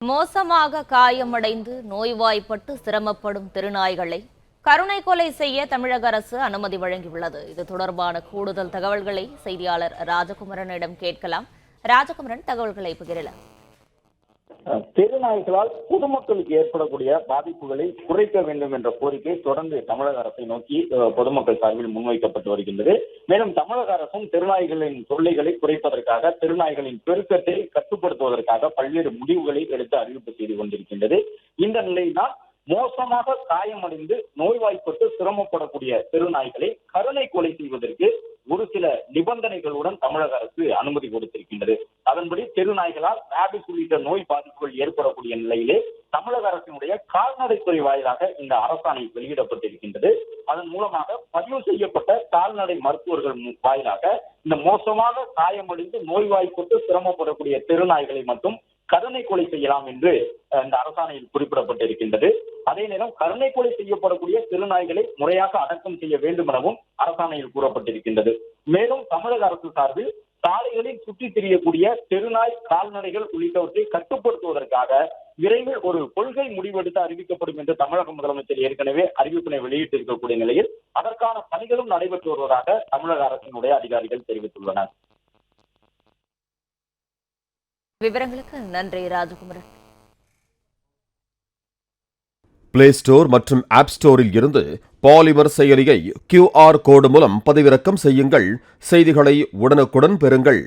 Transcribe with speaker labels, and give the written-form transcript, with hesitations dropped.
Speaker 1: மோசமாக காயமடைந்து நோய்வாய்ப்பட்டு சிரமப்படும் திருநாய்களை கருணை கொலை செய்ய தமிழக அரசு அனுமதி வழங்கியுள்ளது. இது தொடர்பான கூடுதல் தகவல்களை செய்தியாளர் ராஜகுமரனிடம் கேட்கலாம். ராஜகுமரன், தகவல்களை பகிரலாம்.
Speaker 2: தெருநாய்களால் பொதுமக்களுக்கு ஏற்படக்கூடிய பாதிப்புகளை குறைக்க வேண்டும் என்ற கோரிக்கை தொடர்ந்து தமிழக அரசை நோக்கி பொதுமக்கள் சார்பில் முன்வைக்கப்பட்டு வருகின்றது. மேலும் தமிழக அரசும் தெருநாய்களின் தொல்லைகளை குறைப்பதற்காக, தெருநாய்களின் பெருக்கத்தை கட்டுப்படுத்துவதற்காக பல்வேறு முடிவுகளை எடுத்து அறிவிப்பு செய்து கொண்டிருக்கின்றது. இந்த நிலையில்தான் மோசமாக காயமடைந்து நோய்வாய்ப்பட்டு சிரமப்படக்கூடிய தெருநாய்களை கருணை கொலை செய்வதற்கு ஒரு சில நிபந்தனைகளுடன் தமிழக அரசு அனுமதி கொடுத்திருக்கின்றது. அதன்படி தெருநாய்களால் ராபிஸ் உள்ளிட்ட நோய் பாதிப்புகள் ஏற்படக்கூடிய நிலையிலே தமிழக அரசினுடைய கால்நடைத்துறை வாயிலாக இந்த அரசாணை வெளியிடப்பட்டிருக்கின்றது. அதன் மூலமாக பதிவு செய்யப்பட்ட கால்நடை மருத்துவர்கள் வாயிலாக இந்த மோசமாக காயமடைந்து நோய்வாய்ப்பட்டு சிரமப்படக்கூடிய தெருநாய்களை மட்டும் கருணை கொலை செய்யலாம் என்று இந்த அரசாணையில் குறிப்பிடப்பட்டிருக்கின்றது. அதே நேரம் கருணை கொலை செய்யப்படக்கூடிய தெருநாய்களை முறையாக அடக்கம் செய்ய வேண்டும் எனவும் அரசாணையில் கூறப்பட்டிருக்கின்றது. மேலும் தமிழக அரசு சார்பில் சாலைகளில் சுற்றித் திரியக்கூடிய தெருநாய் கால்நடைகள் உள்ளிட்டவற்றை கட்டுப்படுத்துவதற்காக விரைவில் ஒரு கொள்கை முடிவெடுத்து அறிவிக்கப்படும் என்று தமிழக முதலமைச்சர் ஏற்கனவே அறிவிப்பினை வெளியிட்டிருக்கக்கூடிய நிலையில் அதற்கான பணிகளும் நடைபெற்று வருவதாக தமிழக அரசினுடைய அதிகாரிகள் தெரிவித்துள்ளனர்.
Speaker 1: விவரங்களுக்கு நன்றி ராஜகுமரன்.
Speaker 3: பிளே ஸ்டோர் மற்றும் ஆப் ஸ்டோரில் இருந்து பாலிமர் செயலியை QR கோடு மூலம் பதிவிறக்கம் செய்யுங்கள். செய்திகளை உடனுக்குடன் பெறுங்கள்.